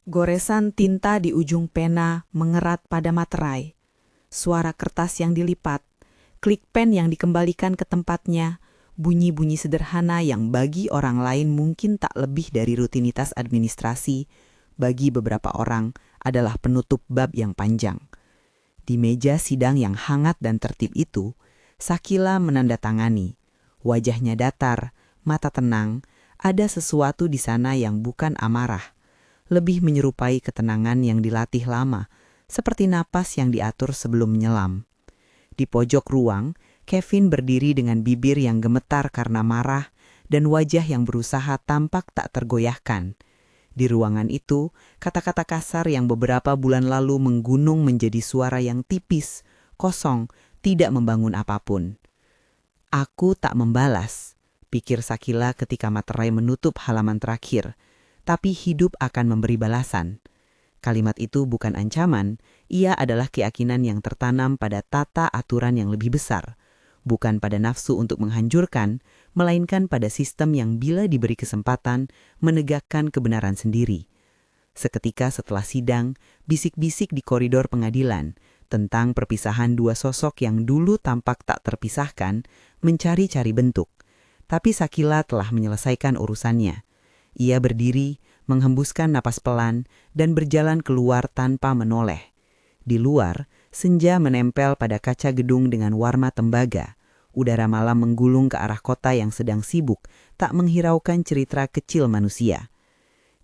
Goresan tinta di ujung pena mengerat pada materai. Suara kertas yang dilipat, klik pen yang dikembalikan ke tempatnya, bunyi-bunyi sederhana yang bagi orang lain mungkin tak lebih dari rutinitas administrasi, bagi beberapa orang adalah penutup bab yang panjang. Di meja sidang yang hangat dan tertib itu, Sakila menandatangani. Wajahnya datar, mata tenang, ada sesuatu di sana yang bukan amarah. Lebih menyerupai ketenangan yang dilatih lama, seperti napas yang diatur sebelum menyelam. Di pojok ruang, Kevin berdiri dengan bibir yang gemetar karena marah dan wajah yang berusaha tampak tak tergoyahkan. Di ruangan itu, kata-kata kasar yang beberapa bulan lalu menggunung menjadi suara yang tipis, kosong, tidak membangun apapun. Aku tak membalas, pikir Sakila ketika materai menutup halaman terakhir. Tapi hidup akan memberi balasan. Kalimat itu bukan ancaman, ia adalah keyakinan yang tertanam pada tata aturan yang lebih besar. Bukan pada nafsu untuk menghancurkan, melainkan pada sistem yang bila diberi kesempatan menegakkan kebenaran sendiri. Seketika setelah sidang, bisik-bisik di koridor pengadilan tentang perpisahan dua sosok yang dulu tampak tak terpisahkan mencari-cari bentuk. Tapi Sakila telah menyelesaikan urusannya. Ia berdiri, menghembuskan napas pelan, dan berjalan keluar tanpa menoleh. Di luar, senja menempel pada kaca gedung dengan warna tembaga. Udara malam menggulung ke arah kota yang sedang sibuk, tak menghiraukan cerita kecil manusia.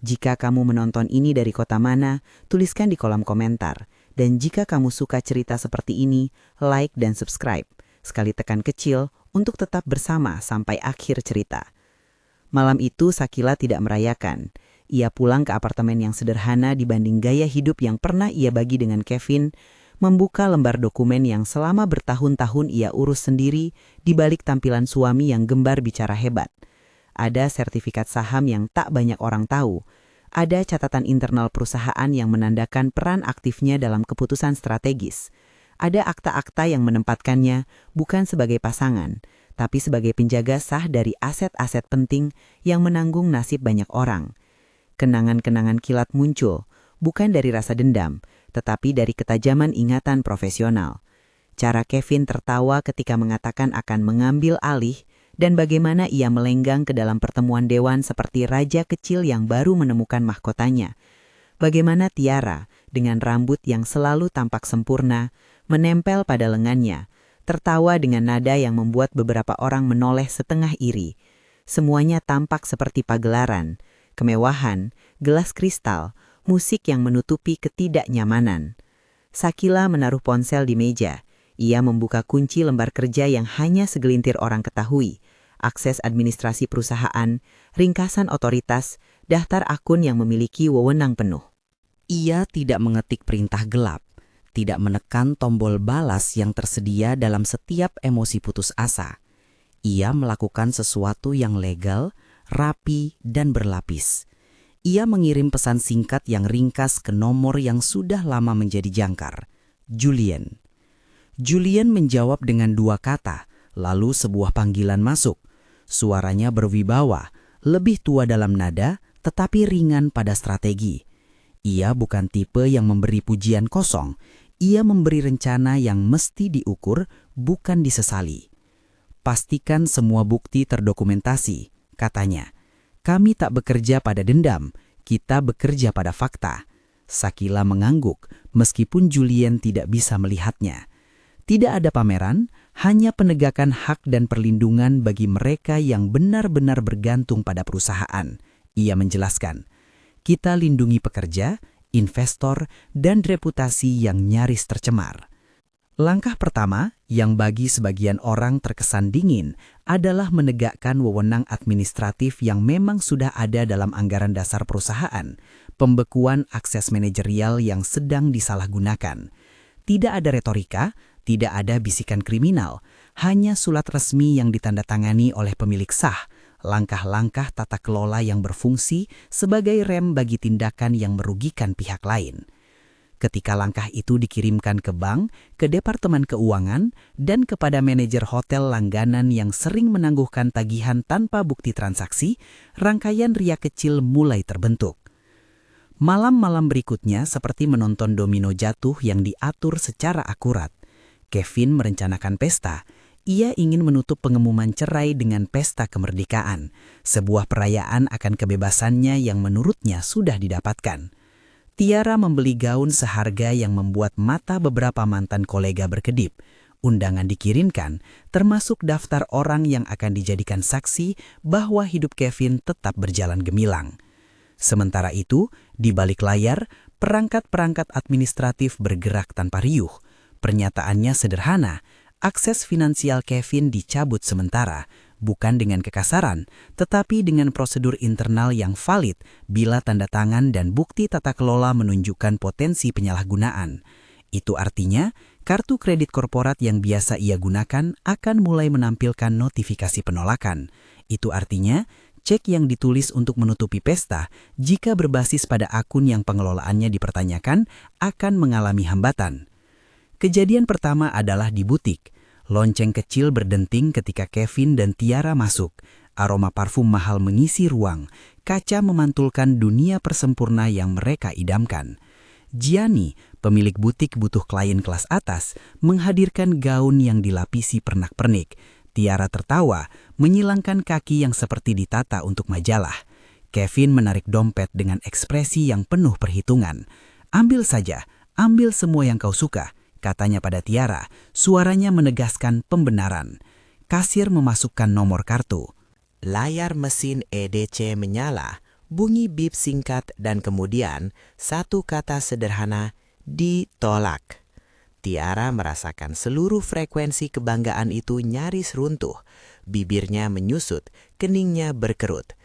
Jika kamu menonton ini dari kota mana, tuliskan di kolom komentar. Dan jika kamu suka cerita seperti ini, like dan subscribe. Sekali tekan kecil untuk tetap bersama sampai akhir cerita. Malam itu Sakila tidak merayakan. Ia pulang ke apartemen yang sederhana dibanding gaya hidup yang pernah ia bagi dengan Kevin, membuka lembar dokumen yang selama bertahun-tahun ia urus sendiri di balik tampilan suami yang gembar bicara hebat. Ada sertifikat saham yang tak banyak orang tahu. Ada catatan internal perusahaan yang menandakan peran aktifnya dalam keputusan strategis. Ada akta-akta yang menempatkannya bukan sebagai pasangan, tapi sebagai penjaga sah dari aset-aset penting yang menanggung nasib banyak orang. Kenangan-kenangan kilat muncul, bukan dari rasa dendam, tetapi dari ketajaman ingatan profesional. Cara Kevin tertawa ketika mengatakan akan mengambil alih, dan bagaimana ia melenggang ke dalam pertemuan dewan seperti raja kecil yang baru menemukan mahkotanya. Bagaimana Tiara, dengan rambut yang selalu tampak sempurna, menempel pada lengannya, tertawa dengan nada yang membuat beberapa orang menoleh setengah iri. Semuanya tampak seperti pagelaran, kemewahan, gelas kristal, musik yang menutupi ketidaknyamanan. Sakila menaruh ponsel di meja. Ia membuka kunci lembar kerja yang hanya segelintir orang ketahui, akses administrasi perusahaan, ringkasan otoritas, daftar akun yang memiliki wewenang penuh. Ia tidak mengetik perintah gelap. Tidak menekan tombol balas yang tersedia dalam setiap emosi putus asa. Ia melakukan sesuatu yang legal, rapi, dan berlapis. Ia mengirim pesan singkat yang ringkas ke nomor yang sudah lama menjadi jangkar, Julian. Julian menjawab dengan 2 kata, lalu sebuah panggilan masuk. Suaranya berwibawa, lebih tua dalam nada, tetapi ringan pada strategi. Ia bukan tipe yang memberi pujian kosong. Ia memberi rencana yang mesti diukur, bukan disesali. Pastikan semua bukti terdokumentasi, katanya. Kami tak bekerja pada dendam, kita bekerja pada fakta. Sakila mengangguk, meskipun Julian tidak bisa melihatnya. Tidak ada pameran, hanya penegakan hak dan perlindungan bagi mereka yang benar-benar bergantung pada perusahaan. Ia menjelaskan. Kita lindungi pekerja, investor, dan reputasi yang nyaris tercemar. Langkah pertama, yang bagi sebagian orang terkesan dingin, adalah menegakkan wewenang administratif yang memang sudah ada dalam anggaran dasar perusahaan, pembekuan akses manajerial yang sedang disalahgunakan. Tidak ada retorika, tidak ada bisikan kriminal, hanya surat resmi yang ditandatangani oleh pemilik sah, langkah-langkah tata kelola yang berfungsi sebagai rem bagi tindakan yang merugikan pihak lain. Ketika langkah itu dikirimkan ke bank, ke departemen keuangan, dan kepada manajer hotel langganan yang sering menangguhkan tagihan tanpa bukti transaksi, rangkaian ria kecil mulai terbentuk. Malam-malam berikutnya seperti menonton domino jatuh yang diatur secara akurat. Kevin merencanakan pesta. Ia ingin menutup pengumuman cerai dengan pesta kemerdekaan, sebuah perayaan akan kebebasannya yang menurutnya sudah didapatkan. Tiara membeli gaun seharga yang membuat mata beberapa mantan kolega berkedip. Undangan dikirimkan, termasuk daftar orang yang akan dijadikan saksi bahwa hidup Kevin tetap berjalan gemilang. Sementara itu, di balik layar, perangkat-perangkat administratif bergerak tanpa riuh. Pernyataannya sederhana, akses finansial Kevin dicabut sementara, bukan dengan kekasaran, tetapi dengan prosedur internal yang valid bila tanda tangan dan bukti tata kelola menunjukkan potensi penyalahgunaan. Itu artinya, kartu kredit korporat yang biasa ia gunakan akan mulai menampilkan notifikasi penolakan. Itu artinya, cek yang ditulis untuk menutupi pesta, jika berbasis pada akun yang pengelolaannya dipertanyakan, akan mengalami hambatan. Kejadian pertama adalah di butik. Lonceng kecil berdenting ketika Kevin dan Tiara masuk. Aroma parfum mahal mengisi ruang. Kaca memantulkan dunia persempurna yang mereka idamkan. Gianni, pemilik butik butuh klien kelas atas, menghadirkan gaun yang dilapisi pernak-pernik. Tiara tertawa, menyilangkan kaki yang seperti ditata untuk majalah. Kevin menarik dompet dengan ekspresi yang penuh perhitungan. "Ambil saja, ambil semua yang kau suka," katanya pada Tiara. Suaranya menegaskan pembenaran. Kasir memasukkan nomor kartu. Layar mesin EDC menyala, bunyi bip singkat dan kemudian satu kata sederhana, ditolak. Tiara merasakan seluruh frekuensi kebanggaan itu nyaris runtuh. Bibirnya menyusut, keningnya berkerut.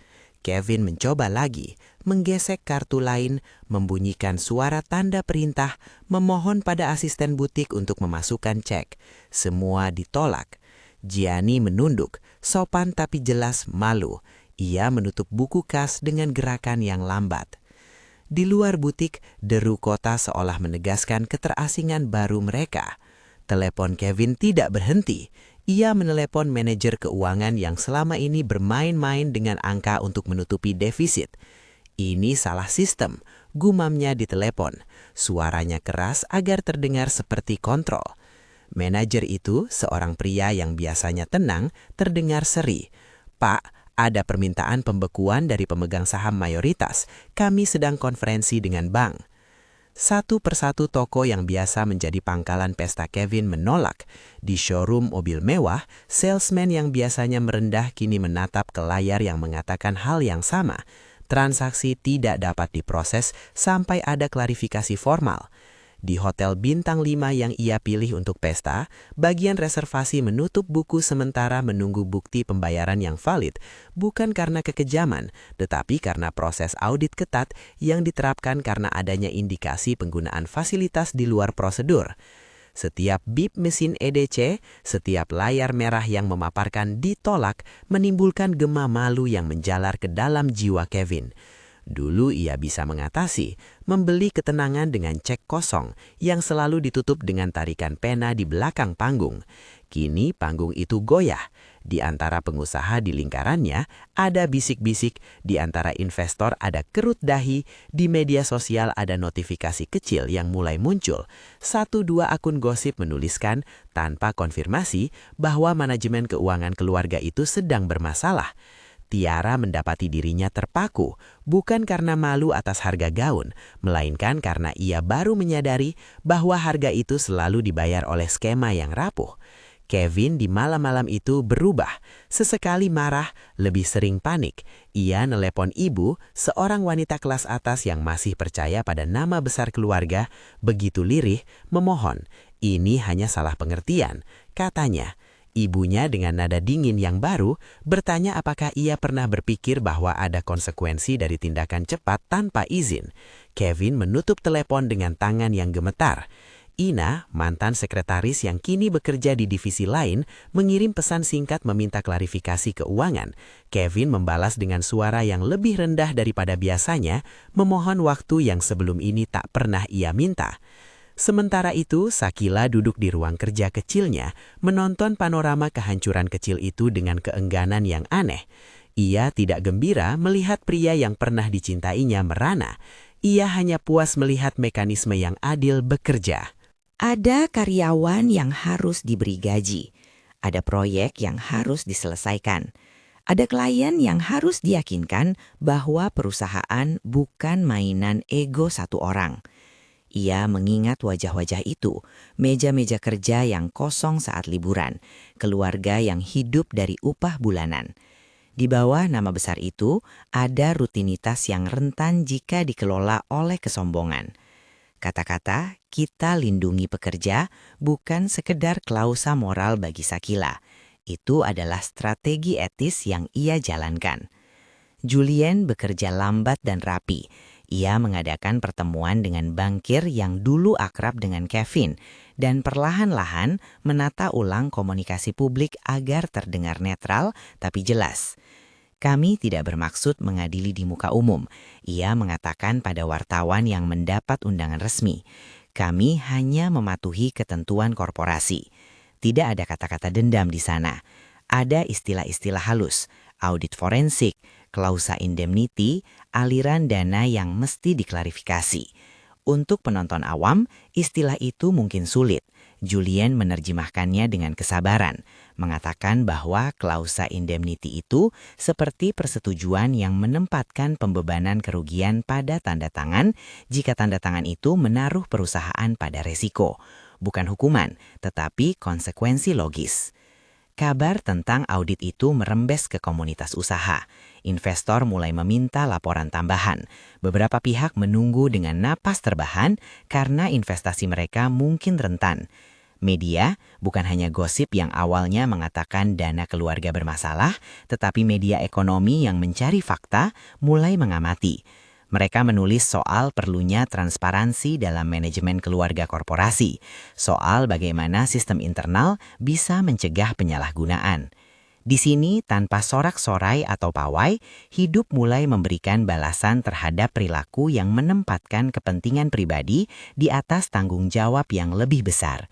Kevin mencoba lagi, menggesek kartu lain, membunyikan suara tanda perintah, memohon pada asisten butik untuk memasukkan cek. Semua ditolak. Gianni menunduk, sopan tapi jelas malu. Ia menutup buku kas dengan gerakan yang lambat. Di luar butik, deru kota seolah menegaskan keterasingan baru mereka. Telepon Kevin tidak berhenti. Ia menelepon manajer keuangan yang selama ini bermain-main dengan angka untuk menutupi defisit. "Ini salah sistem," gumamnya di telepon. Suaranya keras agar terdengar seperti kontrol. Manajer itu, seorang pria yang biasanya tenang, terdengar seri. "Pak, ada permintaan pembekuan dari pemegang saham mayoritas. Kami sedang konferensi dengan bank." Satu persatu toko yang biasa menjadi pangkalan pesta Kevin menolak. Di showroom mobil mewah, salesman yang biasanya merendah kini menatap ke layar yang mengatakan hal yang sama. Transaksi tidak dapat diproses sampai ada klarifikasi formal. Di hotel bintang 5 yang ia pilih untuk pesta, bagian reservasi menutup buku sementara menunggu bukti pembayaran yang valid, bukan karena kekejaman, tetapi karena proses audit ketat yang diterapkan karena adanya indikasi penggunaan fasilitas di luar prosedur. Setiap bip mesin EDC, setiap layar merah yang memaparkan ditolak, menimbulkan gema malu yang menjalar ke dalam jiwa Kevin. Dulu ia bisa mengatasi, membeli ketenangan dengan cek kosong yang selalu ditutup dengan tarikan pena di belakang panggung. Kini panggung itu goyah. Di antara pengusaha di lingkarannya ada bisik-bisik, di antara investor ada kerut dahi, di media sosial ada notifikasi kecil yang mulai muncul. 1-2 akun gosip menuliskan tanpa konfirmasi bahwa manajemen keuangan keluarga itu sedang bermasalah. Tiara mendapati dirinya terpaku, bukan karena malu atas harga gaun, melainkan karena ia baru menyadari bahwa harga itu selalu dibayar oleh skema yang rapuh. Kevin di malam-malam itu berubah, sesekali marah, lebih sering panik. Ia nelepon ibu, seorang wanita kelas atas yang masih percaya pada nama besar keluarga, begitu lirih, memohon. "Ini hanya salah pengertian," katanya. Ibunya dengan nada dingin yang baru bertanya apakah ia pernah berpikir bahwa ada konsekuensi dari tindakan cepat tanpa izin. Kevin menutup telepon dengan tangan yang gemetar. Ina, mantan sekretaris yang kini bekerja di divisi lain, mengirim pesan singkat meminta klarifikasi keuangan. Kevin membalas dengan suara yang lebih rendah daripada biasanya, memohon waktu yang sebelum ini tak pernah ia minta. Sementara itu, Sakila duduk di ruang kerja kecilnya, menonton panorama kehancuran kecil itu dengan keengganan yang aneh. Ia tidak gembira melihat pria yang pernah dicintainya merana. Ia hanya puas melihat mekanisme yang adil bekerja. Ada karyawan yang harus diberi gaji. Ada proyek yang harus diselesaikan. Ada klien yang harus diyakinkan bahwa perusahaan bukan mainan ego satu orang. Ia mengingat wajah-wajah itu, meja-meja kerja yang kosong saat liburan, keluarga yang hidup dari upah bulanan. Di bawah nama besar itu, ada rutinitas yang rentan jika dikelola oleh kesombongan. Kata-kata "kita lindungi pekerja" bukan sekedar klausa moral bagi Sakila. Itu adalah strategi etis yang ia jalankan. Julien bekerja lambat dan rapi. Ia mengadakan pertemuan dengan bankir yang dulu akrab dengan Kevin dan perlahan-lahan menata ulang komunikasi publik agar terdengar netral tapi jelas. Kami tidak bermaksud mengadili di muka umum, ia mengatakan pada wartawan yang mendapat undangan resmi. Kami hanya mematuhi ketentuan korporasi. Tidak ada kata-kata dendam di sana. Ada istilah-istilah halus, audit forensik, klausa indemnity, aliran dana yang mesti diklarifikasi. Untuk penonton awam, istilah itu mungkin sulit. Julien menerjemahkannya dengan kesabaran, mengatakan bahwa klausa indemnity itu seperti persetujuan yang menempatkan pembebanan kerugian pada tanda tangan jika tanda tangan itu menaruh perusahaan pada resiko. Bukan hukuman, tetapi konsekuensi logis. Kabar tentang audit itu merembes ke komunitas usaha. Investor mulai meminta laporan tambahan. Beberapa pihak menunggu dengan napas terbahan karena investasi mereka mungkin rentan. Media bukan hanya gosip yang awalnya mengatakan dana keluarga bermasalah, tetapi media ekonomi yang mencari fakta mulai mengamati. Mereka menulis soal perlunya transparansi dalam manajemen keluarga korporasi, soal bagaimana sistem internal bisa mencegah penyalahgunaan. Di sini, tanpa sorak-sorai atau pawai, hidup mulai memberikan balasan terhadap perilaku yang menempatkan kepentingan pribadi di atas tanggung jawab yang lebih besar.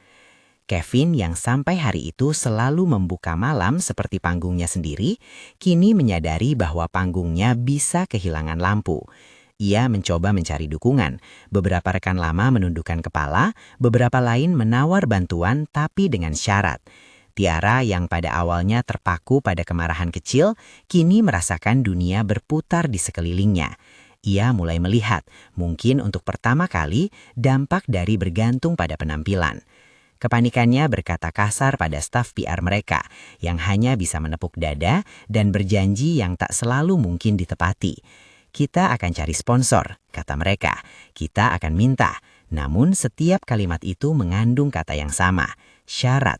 Kevin yang sampai hari itu selalu membuka malam seperti panggungnya sendiri, kini menyadari bahwa panggungnya bisa kehilangan lampu. Ia mencoba mencari dukungan. Beberapa rekan lama menundukkan kepala, beberapa lain menawar bantuan tapi dengan syarat. Tiara yang pada awalnya terpaku pada kemarahan kecil, kini merasakan dunia berputar di sekelilingnya. Ia mulai melihat, mungkin untuk pertama kali, dampak dari bergantung pada penampilan. Kepanikannya berkata kasar pada staf PR mereka, yang hanya bisa menepuk dada dan berjanji yang tak selalu mungkin ditepati. Kita akan cari sponsor, kata mereka. Kita akan minta. Namun setiap kalimat itu mengandung kata yang sama, syarat.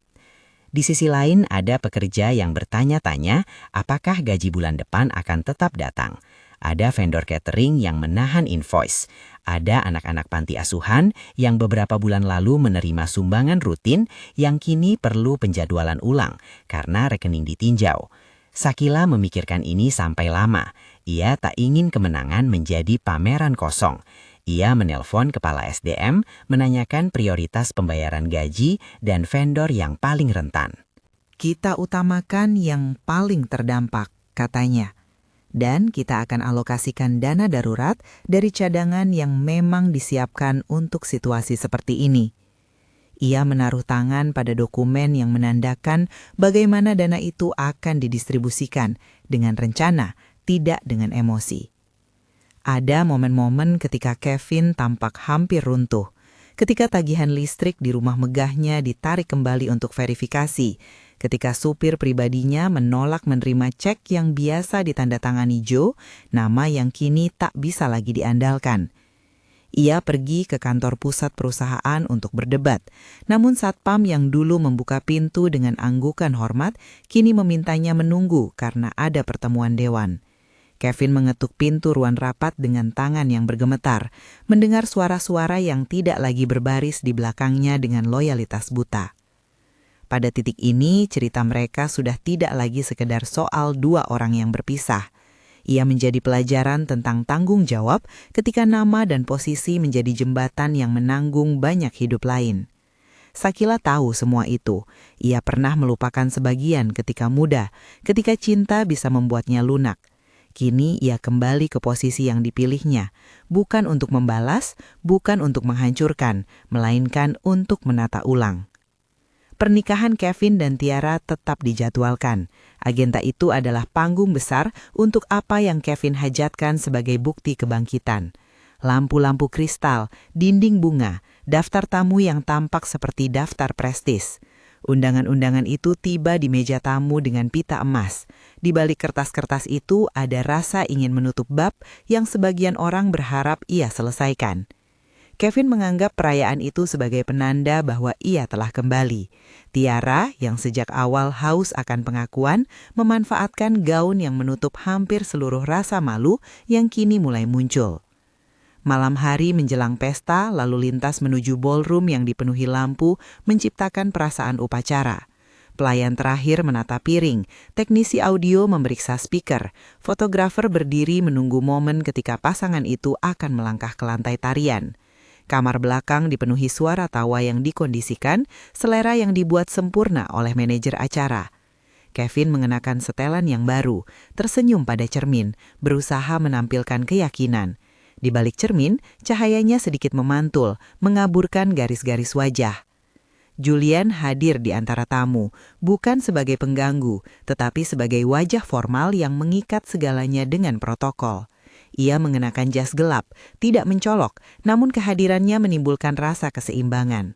Di sisi lain ada pekerja yang bertanya-tanya apakah gaji bulan depan akan tetap datang. Ada vendor catering yang menahan invoice. Ada anak-anak panti asuhan yang beberapa bulan lalu menerima sumbangan rutin yang kini perlu penjadwalan ulang karena rekening ditinjau. Sakila memikirkan ini sampai lama. Ia tak ingin kemenangan menjadi pameran kosong. Ia menelpon kepala SDM menanyakan prioritas pembayaran gaji dan vendor yang paling rentan. Kita utamakan yang paling terdampak, katanya. Dan kita akan alokasikan dana darurat dari cadangan yang memang disiapkan untuk situasi seperti ini. Ia menaruh tangan pada dokumen yang menandakan bagaimana dana itu akan didistribusikan dengan rencana, tidak dengan emosi. Ada momen-momen ketika Kevin tampak hampir runtuh, ketika tagihan listrik di rumah megahnya ditarik kembali untuk verifikasi, ketika supir pribadinya menolak menerima cek yang biasa ditandatangani Joe, nama yang kini tak bisa lagi diandalkan. Ia pergi ke kantor pusat perusahaan untuk berdebat, namun satpam yang dulu membuka pintu dengan anggukan hormat, kini memintanya menunggu karena ada pertemuan dewan. Kevin mengetuk pintu ruang rapat dengan tangan yang bergemetar, mendengar suara-suara yang tidak lagi berbaris di belakangnya dengan loyalitas buta. Pada titik ini, cerita mereka sudah tidak lagi sekedar soal dua orang yang berpisah. Ia menjadi pelajaran tentang tanggung jawab ketika nama dan posisi menjadi jembatan yang menanggung banyak hidup lain. Sakila tahu semua itu. Ia pernah melupakan sebagian ketika muda, ketika cinta bisa membuatnya lunak. Kini ia kembali ke posisi yang dipilihnya, bukan untuk membalas, bukan untuk menghancurkan, melainkan untuk menata ulang. Pernikahan Kevin dan Tiara tetap dijadwalkan. Agenda itu adalah panggung besar untuk apa yang Kevin hajatkan sebagai bukti kebangkitan. Lampu-lampu kristal, dinding bunga, daftar tamu yang tampak seperti daftar prestis. Undangan-undangan itu tiba di meja tamu dengan pita emas. Di balik kertas-kertas itu ada rasa ingin menutup bab yang sebagian orang berharap ia selesaikan. Kevin menganggap perayaan itu sebagai penanda bahwa ia telah kembali. Tiara, yang sejak awal haus akan pengakuan, memanfaatkan gaun yang menutup hampir seluruh rasa malu yang kini mulai muncul. Malam hari menjelang pesta, lalu lintas menuju ballroom yang dipenuhi lampu menciptakan perasaan upacara. Pelayan terakhir menata piring, teknisi audio memeriksa speaker, fotografer berdiri menunggu momen ketika pasangan itu akan melangkah ke lantai tarian. Kamar belakang dipenuhi suara tawa yang dikondisikan, selera yang dibuat sempurna oleh manajer acara. Kevin mengenakan setelan yang baru, tersenyum pada cermin, berusaha menampilkan keyakinan. Di balik cermin, cahayanya sedikit memantul, mengaburkan garis-garis wajah. Julian hadir di antara tamu, bukan sebagai pengganggu, tetapi sebagai wajah formal yang mengikat segalanya dengan protokol. Ia mengenakan jas gelap, tidak mencolok, namun kehadirannya menimbulkan rasa keseimbangan.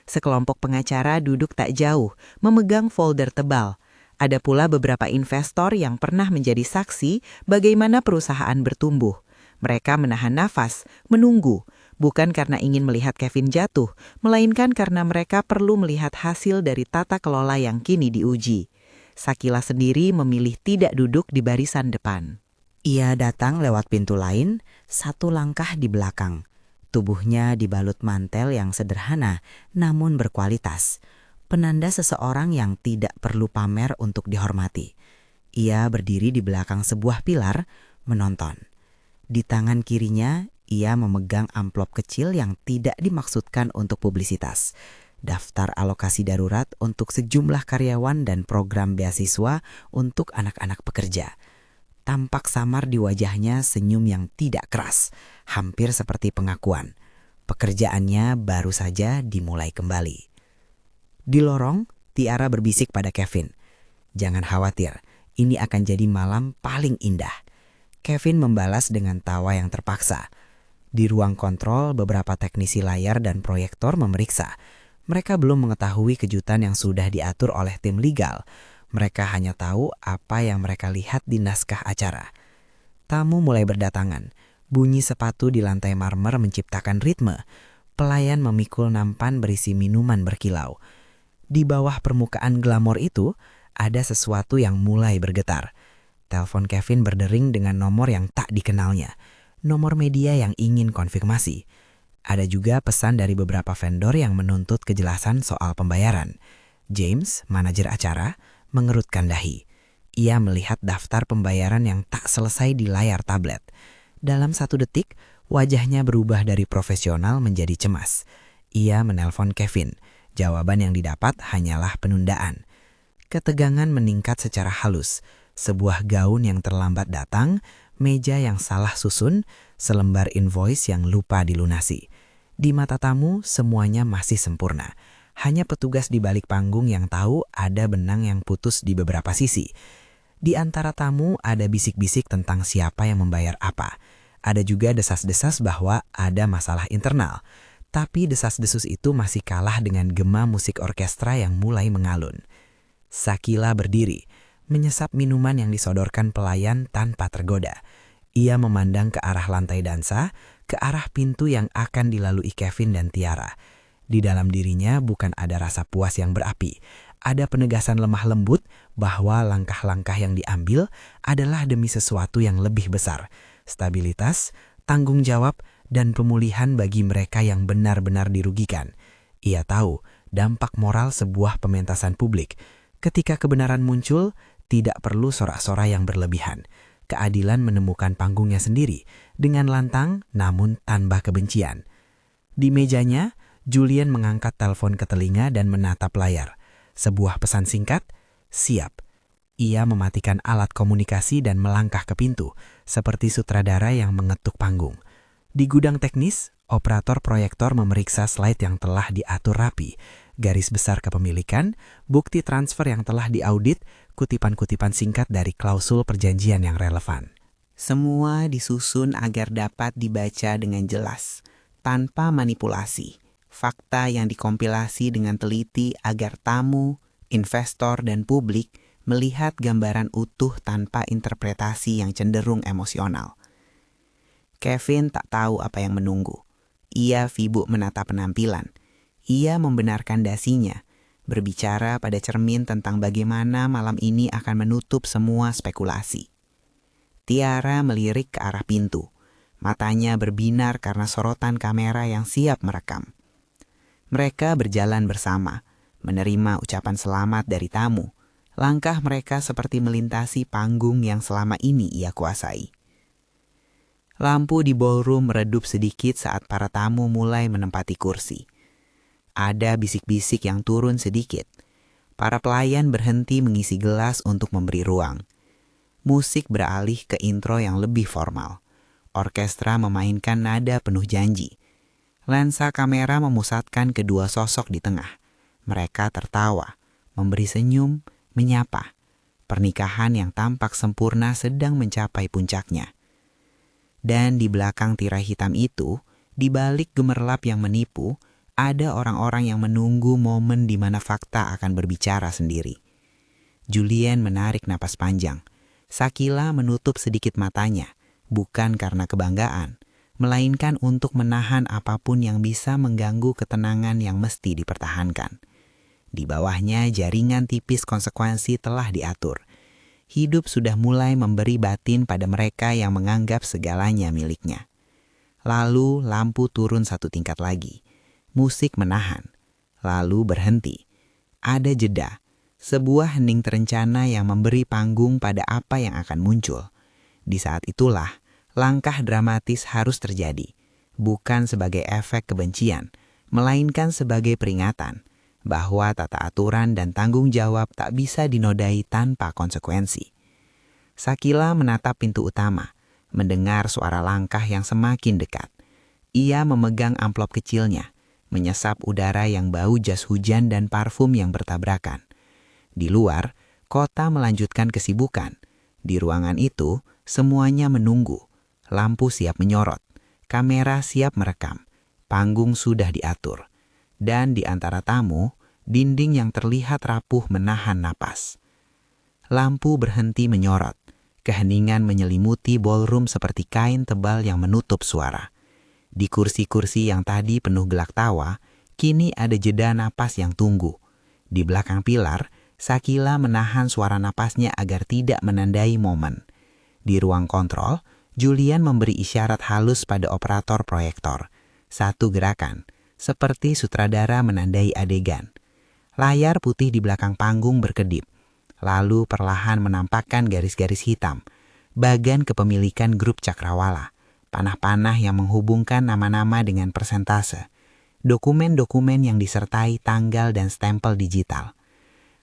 Sekelompok pengacara duduk tak jauh, memegang folder tebal. Ada pula beberapa investor yang pernah menjadi saksi bagaimana perusahaan bertumbuh. Mereka menahan nafas, menunggu, bukan karena ingin melihat Kevin jatuh, melainkan karena mereka perlu melihat hasil dari tata kelola yang kini diuji. Sakila sendiri memilih tidak duduk di barisan depan. Ia datang lewat pintu lain, satu langkah di belakang. Tubuhnya dibalut mantel yang sederhana, namun berkualitas. Penanda seseorang yang tidak perlu pamer untuk dihormati. Ia berdiri di belakang sebuah pilar, menonton. Di tangan kirinya, ia memegang amplop kecil yang tidak dimaksudkan untuk publisitas. Daftar alokasi darurat untuk sejumlah karyawan dan program beasiswa untuk anak-anak pekerja. Tampak samar di wajahnya senyum yang tidak keras, hampir seperti pengakuan. Pekerjaannya baru saja dimulai kembali. Di lorong, Tiara berbisik pada Kevin. "Jangan khawatir, ini akan jadi malam paling indah." Kevin membalas dengan tawa yang terpaksa. Di ruang kontrol, beberapa teknisi layar dan proyektor memeriksa. Mereka belum mengetahui kejutan yang sudah diatur oleh tim legal. Mereka hanya tahu apa yang mereka lihat di naskah acara. Tamu mulai berdatangan. Bunyi sepatu di lantai marmer menciptakan ritme. Pelayan memikul nampan berisi minuman berkilau. Di bawah permukaan glamor itu, ada sesuatu yang mulai bergetar. Telepon Kevin berdering dengan nomor yang tak dikenalnya. Nomor media yang ingin konfirmasi. Ada juga pesan dari beberapa vendor yang menuntut kejelasan soal pembayaran. James, manajer acara, mengerutkan dahi. Ia melihat daftar pembayaran yang tak selesai di layar tablet. Dalam 1 detik, wajahnya berubah dari profesional menjadi cemas. Ia menelpon Kevin. Jawaban yang didapat hanyalah penundaan. Ketegangan meningkat secara halus. Sebuah gaun yang terlambat datang, meja yang salah susun, selembar invoice yang lupa dilunasi. Di mata tamu, semuanya masih sempurna. Hanya petugas di balik panggung yang tahu ada benang yang putus di beberapa sisi. Di antara tamu ada bisik-bisik tentang siapa yang membayar apa. Ada juga desas-desas bahwa ada masalah internal. Tapi desas-desus itu masih kalah dengan gema musik orkestra yang mulai mengalun. Sakila berdiri, menyesap minuman yang disodorkan pelayan tanpa tergoda. Ia memandang ke arah lantai dansa, ke arah pintu yang akan dilalui Kevin dan Tiara. Di dalam dirinya bukan ada rasa puas yang berapi. Ada penegasan lemah lembut bahwa langkah-langkah yang diambil adalah demi sesuatu yang lebih besar. Stabilitas, tanggung jawab, dan pemulihan bagi mereka yang benar-benar dirugikan. Ia tahu dampak moral sebuah pementasan publik. Ketika kebenaran muncul, tidak perlu sorak-sorai yang berlebihan. Keadilan menemukan panggungnya sendiri, dengan lantang namun tanpa kebencian. Di mejanya, Julian mengangkat telepon ke telinga dan menatap layar. Sebuah pesan singkat, "Siap." ia mematikan alat komunikasi dan melangkah ke pintu, seperti sutradara yang mengetuk panggung. Di gudang teknis, operator proyektor memeriksa slide yang telah diatur rapi, garis besar kepemilikan, bukti transfer yang telah diaudit, kutipan-kutipan singkat dari klausul perjanjian yang relevan. Semua disusun agar dapat dibaca dengan jelas, tanpa manipulasi. Fakta yang dikompilasi dengan teliti agar tamu, investor, dan publik melihat gambaran utuh tanpa interpretasi yang cenderung emosional. Kevin tak tahu apa yang menunggu. Ia sibuk menata penampilan. Ia membenarkan dasinya, berbicara pada cermin tentang bagaimana malam ini akan menutup semua spekulasi. Tiara melirik ke arah pintu. Matanya berbinar karena sorotan kamera yang siap merekam. Mereka berjalan bersama, menerima ucapan selamat dari tamu. Langkah mereka seperti melintasi panggung yang selama ini ia kuasai. Lampu di ballroom meredup sedikit saat para tamu mulai menempati kursi. Ada bisik-bisik yang turun sedikit. Para pelayan berhenti mengisi gelas untuk memberi ruang. Musik beralih ke intro yang lebih formal. Orkestra memainkan nada penuh janji. Lensa kamera memusatkan kedua sosok di tengah. Mereka tertawa, memberi senyum, menyapa. Pernikahan yang tampak sempurna sedang mencapai puncaknya. Dan di belakang tirai hitam itu, di balik gemerlap yang menipu, ada orang-orang yang menunggu momen di mana fakta akan berbicara sendiri. Julien menarik napas panjang. Sakila menutup sedikit matanya, bukan karena kebanggaan, melainkan untuk menahan apapun yang bisa mengganggu ketenangan yang mesti dipertahankan. Di bawahnya jaringan tipis konsekuensi telah diatur. Hidup sudah mulai memberi batin pada mereka yang menganggap segalanya miliknya. Lalu lampu turun satu tingkat lagi. Musik menahan, lalu berhenti. Ada jeda, sebuah hening terencana yang memberi panggung pada apa yang akan muncul. Di saat itulah, langkah dramatis harus terjadi, bukan sebagai efek kebencian, melainkan sebagai peringatan bahwa tata aturan dan tanggung jawab tak bisa dinodai tanpa konsekuensi. Sakila menatap pintu utama, mendengar suara langkah yang semakin dekat. Ia memegang amplop kecilnya, menyesap udara yang bau jas hujan dan parfum yang bertabrakan. Di luar, kota melanjutkan kesibukan. Di ruangan itu, semuanya menunggu. Lampu siap menyorot, kamera siap merekam, panggung sudah diatur. Dan di antara tamu, dinding yang terlihat rapuh menahan napas. Lampu berhenti menyorot, keheningan menyelimuti ballroom seperti kain tebal yang menutup suara. Di kursi-kursi yang tadi penuh gelak tawa, kini ada jeda napas yang tunggu. Di belakang pilar, Sakila menahan suara napasnya agar tidak menandai momen. Di ruang kontrol, Julien memberi isyarat halus pada operator proyektor. Satu gerakan, seperti sutradara menandai adegan. Layar putih di belakang panggung berkedip, lalu perlahan menampakkan garis-garis hitam, bagan kepemilikan grup Cakrawala, panah-panah yang menghubungkan nama-nama dengan persentase, dokumen-dokumen yang disertai tanggal dan stempel digital.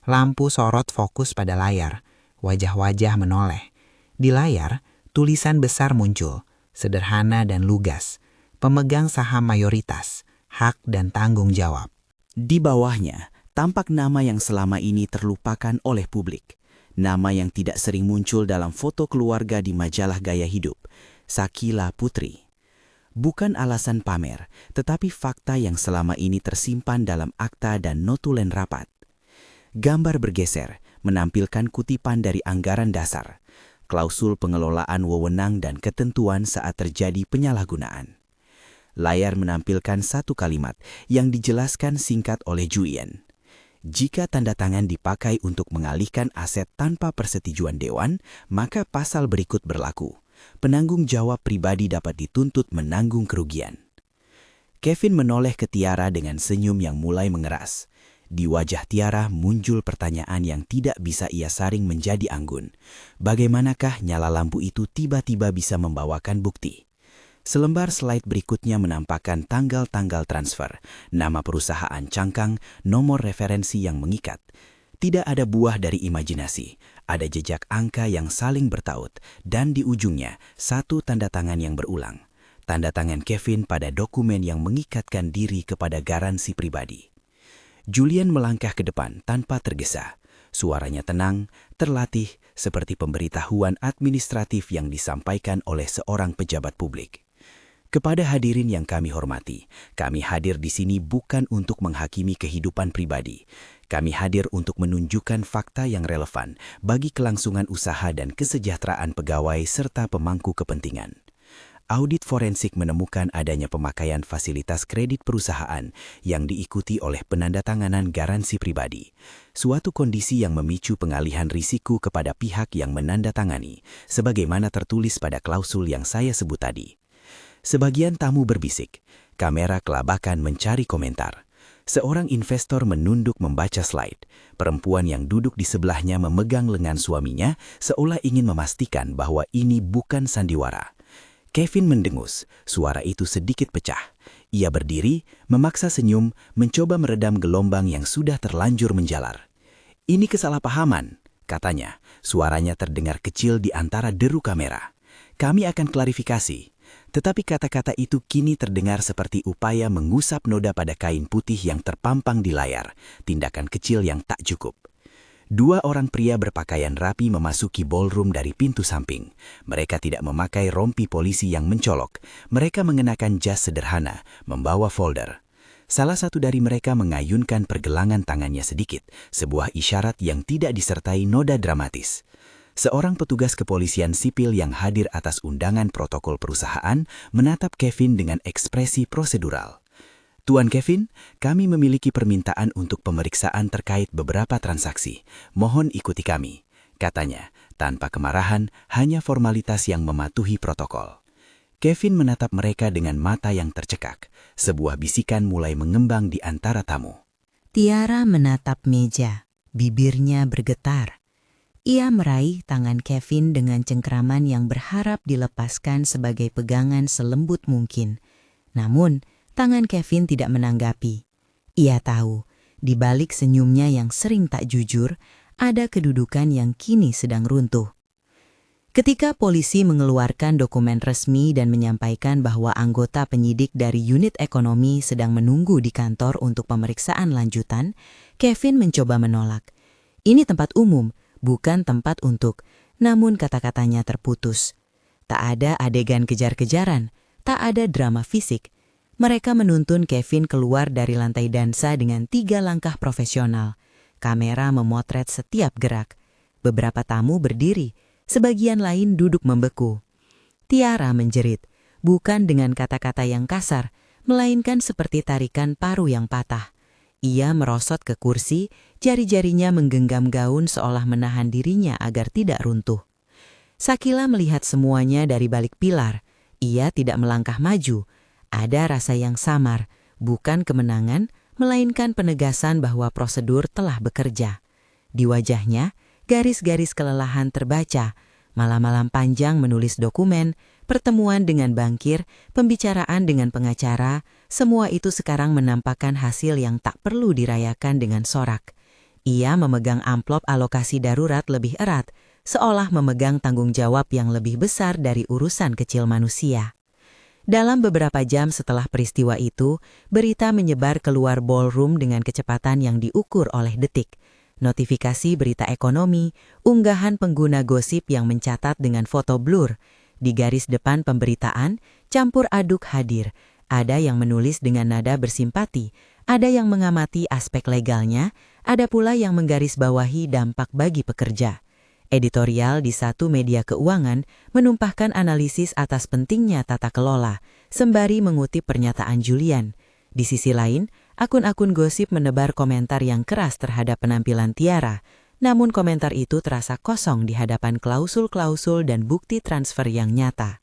Lampu sorot fokus pada layar, wajah-wajah menoleh. Di layar, tulisan besar muncul, sederhana dan lugas, pemegang saham mayoritas, hak dan tanggung jawab. Di bawahnya, tampak nama yang selama ini terlupakan oleh publik. Nama yang tidak sering muncul dalam foto keluarga di majalah gaya hidup, Sakila Putri. Bukan alasan pamer, tetapi fakta yang selama ini tersimpan dalam akta dan notulen rapat. Gambar bergeser, menampilkan kutipan dari anggaran dasar, klausul pengelolaan wewenang dan ketentuan saat terjadi penyalahgunaan. Layar menampilkan satu kalimat yang dijelaskan singkat oleh Julien. Jika tanda tangan dipakai untuk mengalihkan aset tanpa persetujuan dewan, maka pasal berikut berlaku. Penanggung jawab pribadi dapat dituntut menanggung kerugian. Kevin menoleh ke Tiara dengan senyum yang mulai mengeras. Di wajah Tiara muncul pertanyaan yang tidak bisa ia saring menjadi anggun. Bagaimanakah nyala lampu itu tiba-tiba bisa membawakan bukti? Selembar slide berikutnya menampakkan tanggal-tanggal transfer, nama perusahaan cangkang, nomor referensi yang mengikat. Tidak ada buah dari imajinasi, Ada jejak angka yang saling bertaut dan di ujungnya satu tanda tangan yang berulang. Tanda tangan Kevin pada dokumen yang mengikatkan diri kepada garansi pribadi. Julian melangkah ke depan tanpa tergesa. Suaranya tenang, terlatih seperti pemberitahuan administratif yang disampaikan oleh seorang pejabat publik. Kepada hadirin yang kami hormati, kami hadir di sini bukan untuk menghakimi kehidupan pribadi. Kami hadir untuk menunjukkan fakta yang relevan bagi kelangsungan usaha dan kesejahteraan pegawai serta pemangku kepentingan. Audit forensik menemukan adanya pemakaian fasilitas kredit perusahaan yang diikuti oleh penandatanganan garansi pribadi, suatu kondisi yang memicu pengalihan risiko kepada pihak yang menandatangani, sebagaimana tertulis pada klausul yang saya sebut tadi. Sebagian tamu berbisik, kamera kelabakan mencari komentar. Seorang investor menunduk membaca slide. Perempuan yang duduk di sebelahnya memegang lengan suaminya seolah ingin memastikan bahwa ini bukan sandiwara. Kevin mendengus, suara itu sedikit pecah. Ia berdiri, memaksa senyum, mencoba meredam gelombang yang sudah terlanjur menjalar. "Ini kesalahpahaman," katanya. Suaranya terdengar kecil di antara deru kamera. "Kami akan klarifikasi." Tetapi kata-kata itu kini terdengar seperti upaya mengusap noda pada kain putih yang terpampang di layar, tindakan kecil yang tak cukup. Dua orang pria berpakaian rapi memasuki ballroom dari pintu samping. Mereka tidak memakai rompi polisi yang mencolok. Mereka mengenakan jas sederhana, membawa folder. Salah satu dari mereka mengayunkan pergelangan tangannya sedikit, sebuah isyarat yang tidak disertai noda dramatis. Seorang petugas kepolisian sipil yang hadir atas undangan protokol perusahaan menatap Kevin dengan ekspresi prosedural. "Tuan Kevin, kami memiliki permintaan untuk pemeriksaan terkait beberapa transaksi. Mohon ikuti kami," katanya, tanpa kemarahan, hanya formalitas yang mematuhi protokol. Kevin menatap mereka dengan mata yang tercekak. Sebuah bisikan mulai mengembang di antara tamu. Tiara menatap meja, bibirnya bergetar. Ia meraih tangan Kevin dengan cengkraman yang berharap dilepaskan sebagai pegangan selembut mungkin. Namun, tangan Kevin tidak menanggapi. Ia tahu, di balik senyumnya yang sering tak jujur, ada kedudukan yang kini sedang runtuh. Ketika polisi mengeluarkan dokumen resmi dan menyampaikan bahwa anggota penyidik dari unit ekonomi sedang menunggu di kantor untuk pemeriksaan lanjutan, Kevin mencoba menolak. "Ini tempat umum, bukan tempat untuk," namun kata-katanya terputus. Tak ada adegan kejar-kejaran, tak ada drama fisik. Mereka menuntun Kevin keluar dari lantai dansa dengan 3 langkah profesional. Kamera memotret setiap gerak. Beberapa tamu berdiri, sebagian lain duduk membeku. Tiara menjerit, bukan dengan kata-kata yang kasar, melainkan seperti tarikan paru yang patah. Ia merosot ke kursi, jari-jarinya menggenggam gaun seolah menahan dirinya agar tidak runtuh. Sakila melihat semuanya dari balik pilar. Ia tidak melangkah maju. Ada rasa yang samar, bukan kemenangan, melainkan penegasan bahwa prosedur telah bekerja. Di wajahnya, garis-garis kelelahan terbaca. Malam-malam panjang menulis dokumen, pertemuan dengan bankir, pembicaraan dengan pengacara, semua itu sekarang menampakkan hasil yang tak perlu dirayakan dengan sorak. Ia memegang amplop alokasi darurat lebih erat, seolah memegang tanggung jawab yang lebih besar dari urusan kecil manusia. Dalam beberapa jam setelah peristiwa itu, berita menyebar keluar ballroom dengan kecepatan yang diukur oleh detik. Notifikasi berita ekonomi, unggahan pengguna gosip yang mencatat dengan foto blur. Di garis depan pemberitaan, campur aduk hadir. Ada yang menulis dengan nada bersimpati, ada yang mengamati aspek legalnya, ada pula yang menggarisbawahi dampak bagi pekerja. Editorial di satu media keuangan menumpahkan analisis atas pentingnya tata kelola, sembari mengutip pernyataan Julian. Di sisi lain, akun-akun gosip menebar komentar yang keras terhadap penampilan Tiara, namun komentar itu terasa kosong di hadapan klausul-klausul dan bukti transfer yang nyata.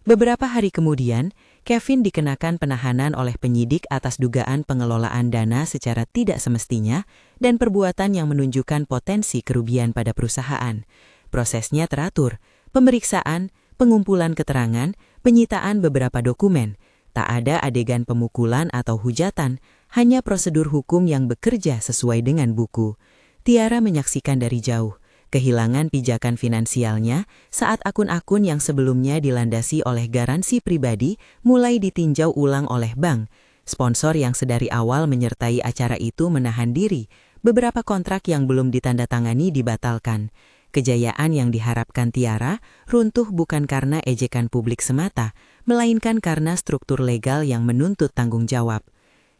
Beberapa hari kemudian, Kevin dikenakan penahanan oleh penyidik atas dugaan pengelolaan dana secara tidak semestinya dan perbuatan yang menunjukkan potensi kerugian pada perusahaan. Prosesnya teratur, pemeriksaan, pengumpulan keterangan, penyitaan beberapa dokumen. Tak ada adegan pemukulan atau hujatan, hanya prosedur hukum yang bekerja sesuai dengan buku. Tiara menyaksikan dari jauh. kehilangan pijakan finansialnya saat akun-akun yang sebelumnya dilandasi oleh garansi pribadi mulai ditinjau ulang oleh bank. Sponsor yang sedari awal menyertai acara itu menahan diri. Beberapa kontrak yang belum ditandatangani dibatalkan. Kejayaan yang diharapkan Tiara runtuh bukan karena ejekan publik semata, melainkan karena struktur legal yang menuntut tanggung jawab.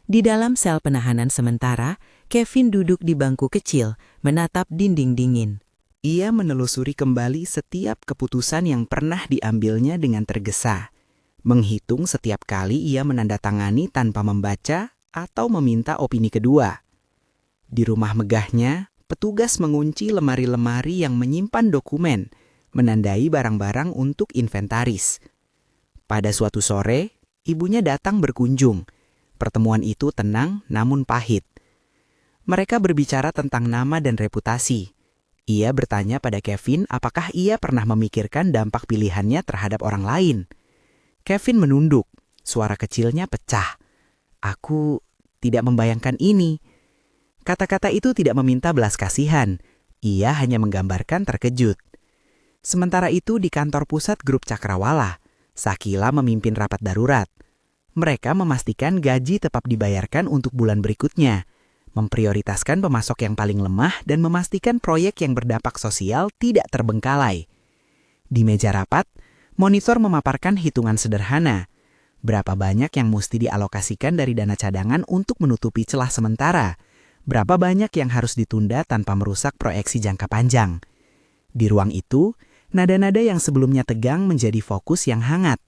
Di dalam sel penahanan sementara, Kevin duduk di bangku kecil, menatap dinding dingin. Ia menelusuri kembali setiap keputusan yang pernah diambilnya dengan tergesa. Menghitung setiap kali ia menandatangani tanpa membaca atau meminta opini kedua. Di rumah megahnya, petugas mengunci lemari-lemari yang menyimpan dokumen, menandai barang-barang untuk inventaris. Pada suatu sore, ibunya datang berkunjung. Pertemuan itu tenang namun pahit. Mereka berbicara tentang nama dan reputasi. Ia bertanya pada Kevin apakah ia pernah memikirkan dampak pilihannya terhadap orang lain. Kevin menunduk, suara kecilnya pecah. "Aku tidak membayangkan ini." Kata-kata itu tidak meminta belas kasihan. Ia hanya menggambarkan terkejut. Sementara itu di kantor pusat grup Cakrawala, Sakila memimpin rapat darurat. Mereka memastikan gaji tetap dibayarkan untuk bulan berikutnya, memprioritaskan pemasok yang paling lemah dan memastikan proyek yang berdampak sosial tidak terbengkalai. Di meja rapat, monitor memaparkan hitungan sederhana. Berapa banyak yang mesti dialokasikan dari dana cadangan untuk menutupi celah sementara? Berapa banyak yang harus ditunda tanpa merusak proyeksi jangka panjang? Di ruang itu, nada-nada yang sebelumnya tegang menjadi fokus yang hangat.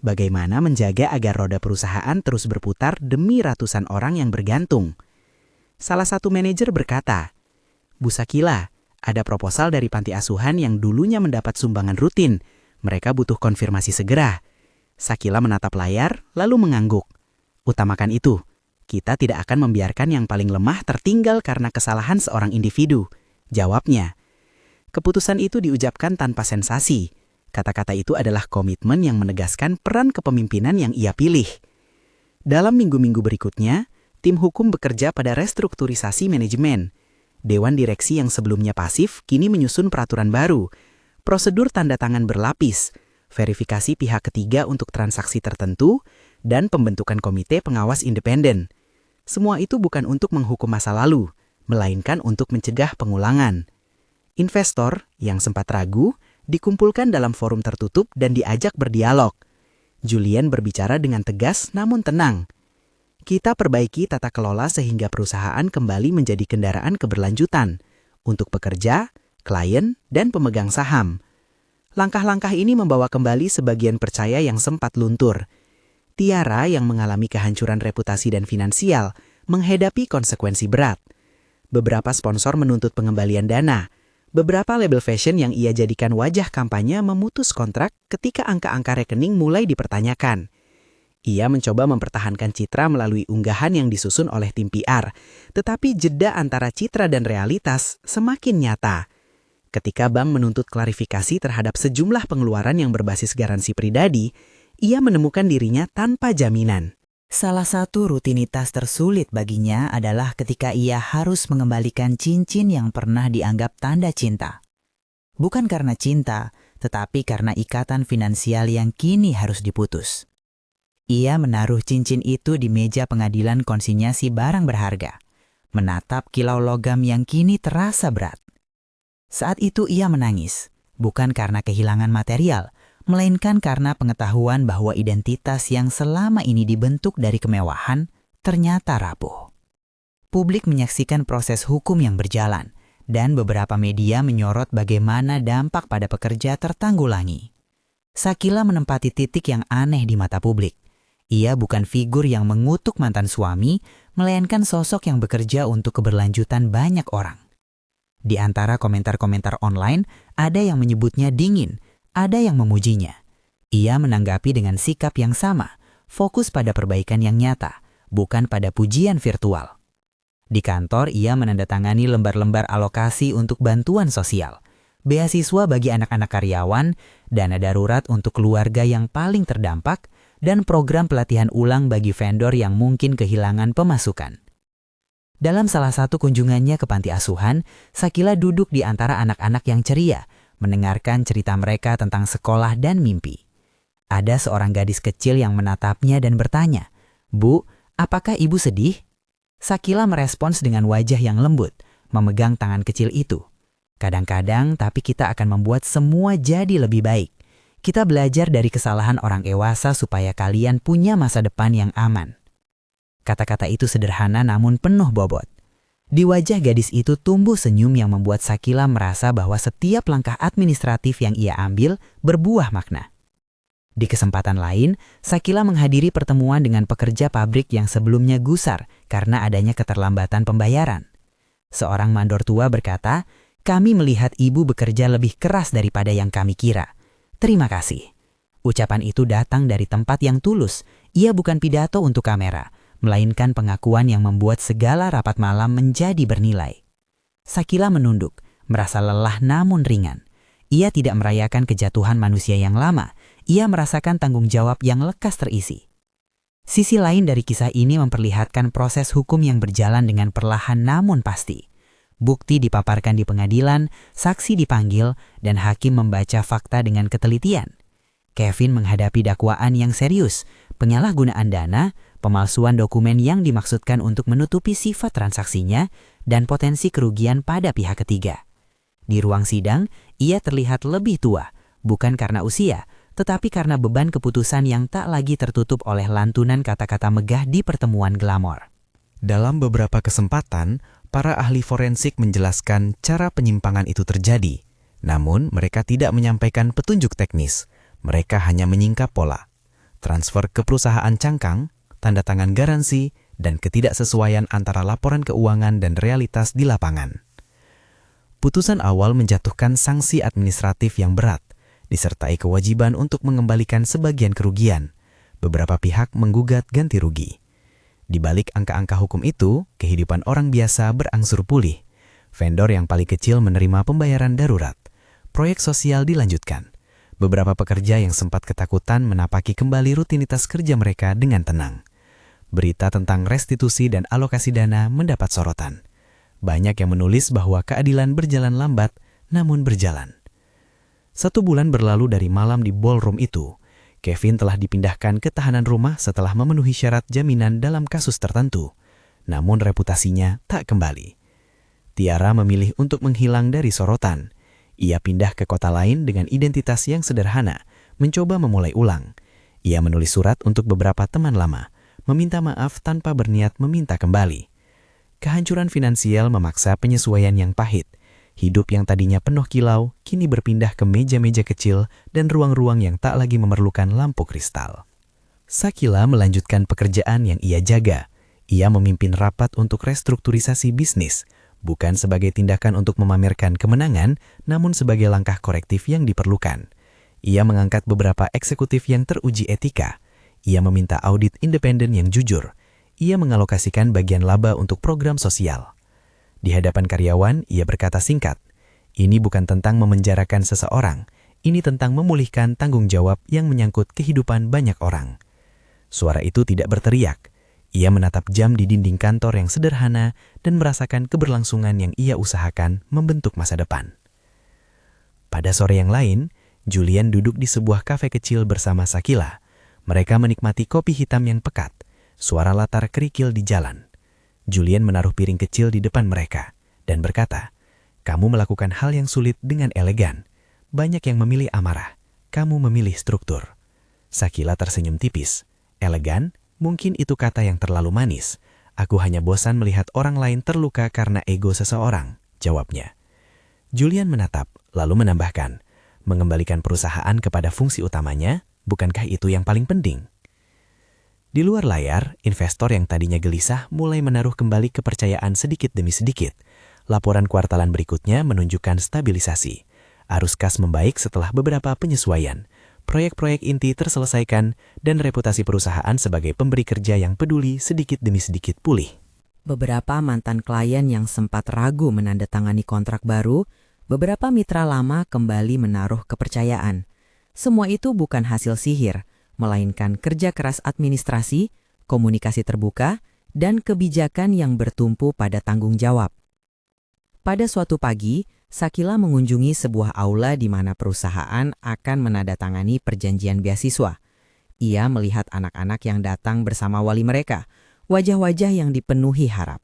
Bagaimana menjaga agar roda perusahaan terus berputar demi ratusan orang yang bergantung? Salah satu manajer berkata, "Bu Sakila, ada proposal dari panti asuhan yang dulunya mendapat sumbangan rutin. Mereka butuh konfirmasi segera." Sakila menatap layar, lalu mengangguk. "Utamakan itu. Kita tidak akan membiarkan yang paling lemah tertinggal karena kesalahan seorang individu," jawabnya. Keputusan itu diucapkan tanpa sensasi. Kata-kata itu adalah komitmen yang menegaskan peran kepemimpinan yang ia pilih. Dalam minggu-minggu berikutnya, tim hukum bekerja pada restrukturisasi manajemen. Dewan direksi yang sebelumnya pasif kini menyusun peraturan baru. Prosedur tanda tangan berlapis, verifikasi pihak ketiga untuk transaksi tertentu, dan pembentukan komite pengawas independen. Semua itu bukan untuk menghukum masa lalu, melainkan untuk mencegah pengulangan. Investor yang sempat ragu dikumpulkan dalam forum tertutup dan diajak berdialog. Julian berbicara dengan tegas namun tenang. "Kita perbaiki tata kelola sehingga perusahaan kembali menjadi kendaraan keberlanjutan untuk pekerja, klien, dan pemegang saham. Langkah-langkah ini membawa kembali sebagian percaya yang sempat luntur. Tiara yang mengalami kehancuran reputasi dan finansial menghadapi konsekuensi berat. Beberapa sponsor menuntut pengembalian dana. Beberapa label fashion yang ia jadikan wajah kampanye memutus kontrak ketika angka-angka rekening mulai dipertanyakan. Ia mencoba mempertahankan citra melalui unggahan yang disusun oleh tim PR, tetapi jeda antara citra dan realitas semakin nyata. Ketika bank menuntut klarifikasi terhadap sejumlah pengeluaran yang berbasis garansi pribadi, ia menemukan dirinya tanpa jaminan. Salah satu rutinitas tersulit baginya adalah ketika ia harus mengembalikan cincin yang pernah dianggap tanda cinta. Bukan karena cinta, tetapi karena ikatan finansial yang kini harus diputus. Ia menaruh cincin itu di meja pengadilan konsinyasi barang berharga, menatap kilau logam yang kini terasa berat. Saat itu ia menangis, bukan karena kehilangan material, melainkan karena pengetahuan bahwa identitas yang selama ini dibentuk dari kemewahan ternyata rapuh. Publik menyaksikan proses hukum yang berjalan, dan beberapa media menyorot bagaimana dampak pada pekerja tertanggulangi. Sakila menempati titik yang aneh di mata publik. Ia bukan figur yang mengutuk mantan suami, melainkan sosok yang bekerja untuk keberlanjutan banyak orang. Di antara komentar-komentar online, ada yang menyebutnya dingin, ada yang memujinya. Ia menanggapi dengan sikap yang sama, fokus pada perbaikan yang nyata, bukan pada pujian virtual. Di kantor, ia menandatangani lembar-lembar alokasi untuk bantuan sosial, beasiswa bagi anak-anak karyawan, dana darurat untuk keluarga yang paling terdampak, dan program pelatihan ulang bagi vendor yang mungkin kehilangan pemasukan. Dalam salah satu kunjungannya ke panti asuhan, Sakila duduk di antara anak-anak yang ceria, mendengarkan cerita mereka tentang sekolah dan mimpi. Ada seorang gadis kecil yang menatapnya dan bertanya, "Bu, apakah ibu sedih?" Sakila merespons dengan wajah yang lembut, memegang tangan kecil itu. "Kadang-kadang, tapi kita akan membuat semua jadi lebih baik. Kita belajar dari kesalahan orang dewasa supaya kalian punya masa depan yang aman." Kata-kata itu sederhana namun penuh bobot. Di wajah gadis itu tumbuh senyum yang membuat Sakila merasa bahwa setiap langkah administratif yang ia ambil berbuah makna. Di kesempatan lain, Sakila menghadiri pertemuan dengan pekerja pabrik yang sebelumnya gusar karena adanya keterlambatan pembayaran. Seorang mandor tua berkata, "Kami melihat ibu bekerja lebih keras daripada yang kami kira. Terima kasih." Ucapan itu datang dari tempat yang tulus. Ia bukan pidato untuk kamera, melainkan pengakuan yang membuat segala rapat malam menjadi bernilai. Sakila menunduk, merasa lelah namun ringan. Ia tidak merayakan kejatuhan manusia yang lama, ia merasakan tanggung jawab yang lekas terisi. Sisi lain dari kisah ini memperlihatkan proses hukum yang berjalan dengan perlahan namun pasti. Bukti dipaparkan di pengadilan, saksi dipanggil, dan hakim membaca fakta dengan ketelitian. Kevin menghadapi dakwaan yang serius, penyalahgunaan dana, pemalsuan dokumen yang dimaksudkan untuk menutupi sifat transaksinya, dan potensi kerugian pada pihak ketiga. Di ruang sidang, ia terlihat lebih tua, bukan karena usia, tetapi karena beban keputusan yang tak lagi tertutup oleh lantunan kata-kata megah di pertemuan glamor. Dalam beberapa kesempatan, para ahli forensik menjelaskan cara penyimpangan itu terjadi. Namun, mereka tidak menyampaikan petunjuk teknis. Mereka hanya menyingkap pola. Transfer ke perusahaan cangkang, tanda tangan garansi, dan ketidaksesuaian antara laporan keuangan dan realitas di lapangan. Putusan awal menjatuhkan sanksi administratif yang berat, disertai kewajiban untuk mengembalikan sebagian kerugian. Beberapa pihak menggugat ganti rugi. Di balik angka-angka hukum itu, kehidupan orang biasa berangsur pulih. Vendor yang paling kecil menerima pembayaran darurat. Proyek sosial dilanjutkan. Beberapa pekerja yang sempat ketakutan menapaki kembali rutinitas kerja mereka dengan tenang. Berita tentang restitusi dan alokasi dana mendapat sorotan. Banyak yang menulis bahwa keadilan berjalan lambat, namun berjalan. 1 bulan berlalu dari malam di ballroom itu. Kevin telah dipindahkan ke tahanan rumah setelah memenuhi syarat jaminan dalam kasus tertentu. Namun reputasinya tak kembali. Tiara memilih untuk menghilang dari sorotan. Ia pindah ke kota lain dengan identitas yang sederhana, mencoba memulai ulang. Ia menulis surat untuk beberapa teman lama, meminta maaf tanpa berniat meminta kembali. Kehancuran finansial memaksa penyesuaian yang pahit. Hidup yang tadinya penuh kilau, kini berpindah ke meja-meja kecil dan ruang-ruang yang tak lagi memerlukan lampu kristal. Sakila melanjutkan pekerjaan yang ia jaga. Ia memimpin rapat untuk restrukturisasi bisnis, bukan sebagai tindakan untuk memamerkan kemenangan, namun sebagai langkah korektif yang diperlukan. Ia mengangkat beberapa eksekutif yang teruji etika. Ia meminta audit independen yang jujur. Ia mengalokasikan bagian laba untuk program sosial. Di hadapan karyawan, ia berkata singkat, "Ini bukan tentang memenjarakan seseorang, ini tentang memulihkan tanggung jawab yang menyangkut kehidupan banyak orang." Suara itu tidak berteriak. Ia menatap jam di dinding kantor yang sederhana dan merasakan keberlangsungan yang ia usahakan membentuk masa depan. Pada sore yang lain, Julian duduk di sebuah kafe kecil bersama Sakila. Mereka menikmati kopi hitam yang pekat. Suara latar kerikil di jalan. Julian menaruh piring kecil di depan mereka dan berkata, "Kamu melakukan hal yang sulit dengan elegan. Banyak yang memilih amarah. Kamu memilih struktur." Sakila tersenyum tipis. "Elegan? Mungkin itu kata yang terlalu manis. Aku hanya bosan melihat orang lain terluka karena ego seseorang," jawabnya. Julian menatap, lalu menambahkan, "Mengembalikan perusahaan kepada fungsi utamanya, bukankah itu yang paling penting?" Di luar layar, investor yang tadinya gelisah mulai menaruh kembali kepercayaan sedikit demi sedikit. Laporan kuartalan berikutnya menunjukkan stabilisasi. Arus kas membaik setelah beberapa penyesuaian. Proyek-proyek inti terselesaikan dan reputasi perusahaan sebagai pemberi kerja yang peduli sedikit demi sedikit pulih. Beberapa mantan klien yang sempat ragu menandatangani kontrak baru, beberapa mitra lama kembali menaruh kepercayaan. Semua itu bukan hasil sihir, melainkan kerja keras administrasi, komunikasi terbuka, dan kebijakan yang bertumpu pada tanggung jawab. Pada suatu pagi, Sakila mengunjungi sebuah aula di mana perusahaan akan menandatangani perjanjian beasiswa. Ia melihat anak-anak yang datang bersama wali mereka, wajah-wajah yang dipenuhi harap.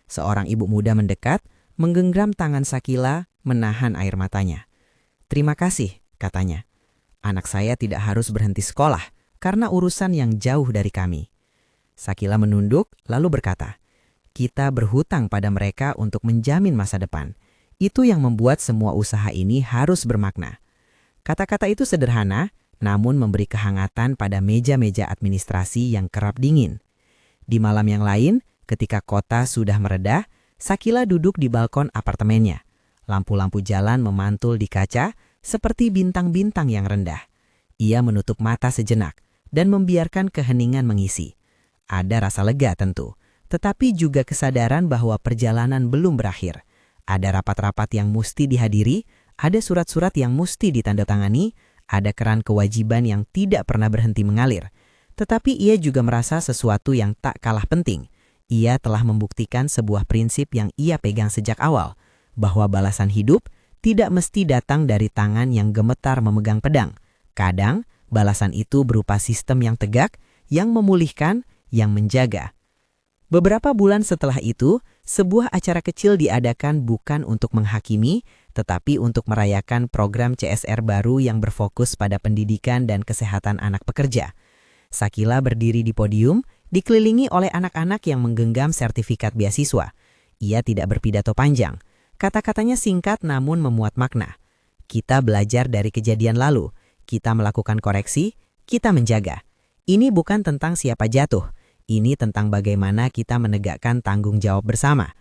Seorang ibu muda mendekat, menggenggam tangan Sakila, menahan air matanya. "Terima kasih," katanya. "Anak saya tidak harus berhenti sekolah karena urusan yang jauh dari kami." Sakila menunduk lalu berkata, "Kita berhutang pada mereka untuk menjamin masa depan. Itu yang membuat semua usaha ini harus bermakna." Kata-kata itu sederhana, namun memberi kehangatan pada meja-meja administrasi yang kerap dingin. Di malam yang lain, ketika kota sudah meredah, Sakila duduk di balkon apartemennya. Lampu-lampu jalan memantul di kaca seperti bintang-bintang yang rendah. Ia menutup mata sejenak dan membiarkan keheningan mengisi. Ada rasa lega tentu, tetapi juga kesadaran bahwa perjalanan belum berakhir. Ada rapat-rapat yang mesti dihadiri, ada surat-surat yang mesti ditandatangani, ada keran kewajiban yang tidak pernah berhenti mengalir. Tetapi ia juga merasa sesuatu yang tak kalah penting. Ia telah membuktikan sebuah prinsip yang ia pegang sejak awal, bahwa balasan hidup tidak mesti datang dari tangan yang gemetar memegang pedang. Kadang, balasan itu berupa sistem yang tegak, yang memulihkan, yang menjaga. Beberapa bulan setelah itu, sebuah acara kecil diadakan bukan untuk menghakimi, tetapi untuk merayakan program CSR baru yang berfokus pada pendidikan dan kesehatan anak pekerja. Sakila berdiri di podium, dikelilingi oleh anak-anak yang menggenggam sertifikat beasiswa. Ia tidak berpidato panjang. Kata-katanya singkat namun memuat makna. Kita belajar dari kejadian lalu. Kita melakukan koreksi, kita menjaga. Ini bukan tentang siapa jatuh. Ini tentang bagaimana kita menegakkan tanggung jawab bersama.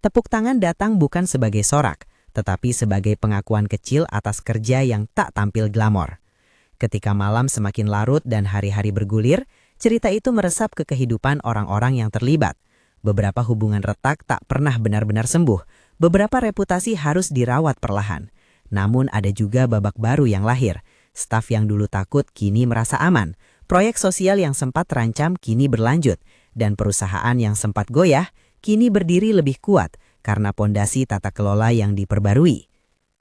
Tepuk tangan datang bukan sebagai sorak, tetapi sebagai pengakuan kecil atas kerja yang tak tampil glamor. Ketika malam semakin larut dan hari-hari bergulir, cerita itu meresap ke kehidupan orang-orang yang terlibat. Beberapa hubungan retak tak pernah benar-benar sembuh. Beberapa reputasi harus dirawat perlahan. Namun ada juga babak baru yang lahir. Staf yang dulu takut kini merasa aman. Proyek sosial yang sempat terancam kini berlanjut. Dan perusahaan yang sempat goyah kini berdiri lebih kuat karena pondasi tata kelola yang diperbarui.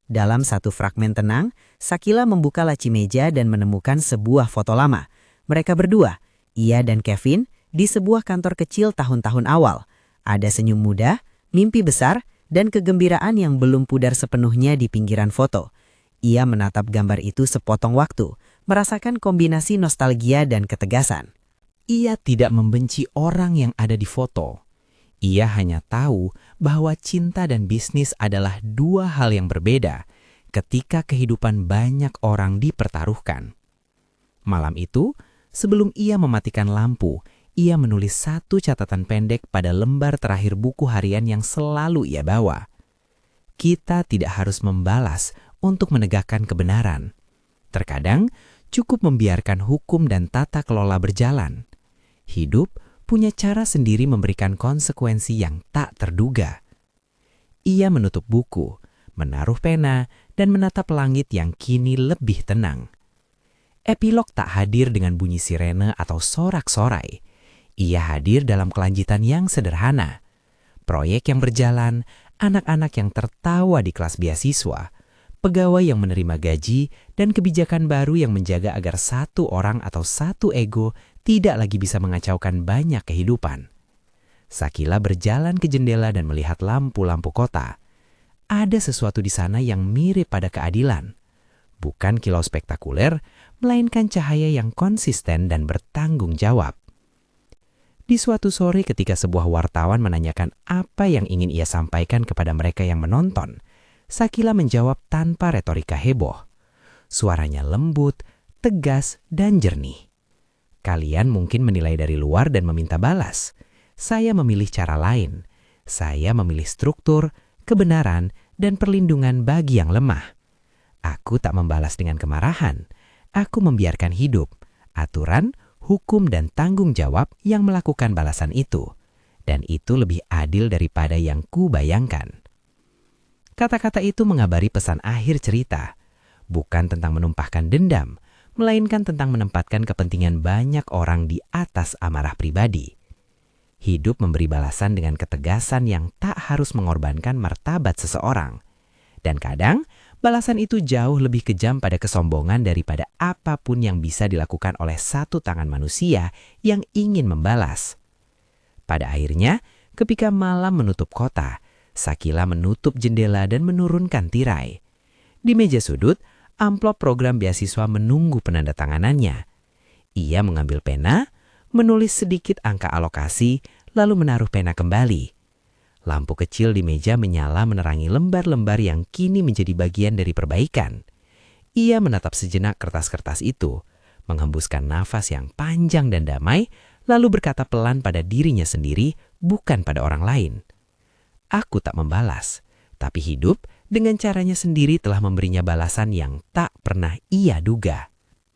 Dalam satu fragmen tenang, Sakila membuka laci meja dan menemukan sebuah foto lama. Mereka berdua, ia dan Kevin, di sebuah kantor kecil tahun-tahun awal. Ada senyum muda, mimpi besar, dan kegembiraan yang belum pudar sepenuhnya di pinggiran foto. Ia menatap gambar itu sepotong waktu, merasakan kombinasi nostalgia dan ketegasan. Ia tidak membenci orang yang ada di foto. Ia hanya tahu bahwa cinta dan bisnis adalah dua hal yang berbeda ketika kehidupan banyak orang dipertaruhkan. Malam itu, sebelum ia mematikan lampu, ia menulis satu catatan pendek pada lembar terakhir buku harian yang selalu ia bawa. Kita tidak harus membalas untuk menegakkan kebenaran. Terkadang, cukup membiarkan hukum dan tata kelola berjalan. Hidup punya cara sendiri memberikan konsekuensi yang tak terduga. Ia menutup buku, menaruh pena, dan menatap langit yang kini lebih tenang. Epilog tak hadir dengan bunyi sirene atau sorak-sorai. Ia hadir dalam kelanjutan yang sederhana. Proyek yang berjalan, anak-anak yang tertawa di kelas beasiswa, pegawai yang menerima gaji, dan kebijakan baru yang menjaga agar satu orang atau satu ego tidak lagi bisa mengacaukan banyak kehidupan. Sakila berjalan ke jendela dan melihat lampu-lampu kota. Ada sesuatu di sana yang mirip pada keadilan. Bukan kilau spektakuler, melainkan cahaya yang konsisten dan bertanggung jawab. Di suatu sore ketika sebuah wartawan menanyakan apa yang ingin ia sampaikan kepada mereka yang menonton, Sakila menjawab tanpa retorika heboh. Suaranya lembut, tegas, dan jernih. Kalian mungkin menilai dari luar dan meminta balas. Saya memilih cara lain. Saya memilih struktur, kebenaran, dan perlindungan bagi yang lemah. Aku tak membalas dengan kemarahan. Aku membiarkan hidup, aturan, hukum, dan tanggung jawab yang melakukan balasan itu. Dan itu lebih adil daripada yang kubayangkan. Kata-kata itu mengabari pesan akhir cerita. Bukan tentang menumpahkan dendam, melainkan tentang menempatkan kepentingan banyak orang di atas amarah pribadi. Hidup memberi balasan dengan ketegasan yang tak harus mengorbankan martabat seseorang. Dan kadang, balasan itu jauh lebih kejam pada kesombongan daripada apapun yang bisa dilakukan oleh satu tangan manusia yang ingin membalas. Pada akhirnya, ketika malam menutup kota, Sakila menutup jendela dan menurunkan tirai. Di meja sudut, amplop program beasiswa menunggu penandatanganannya. Ia mengambil pena, menulis sedikit angka alokasi, lalu menaruh pena kembali. Lampu kecil di meja menyala menerangi lembar-lembar yang kini menjadi bagian dari perbaikan. Ia menatap sejenak kertas-kertas itu, menghembuskan nafas yang panjang dan damai, lalu berkata pelan pada dirinya sendiri, bukan pada orang lain. Aku tak membalas, tapi hidup dengan caranya sendiri telah memberinya balasan yang tak pernah ia duga.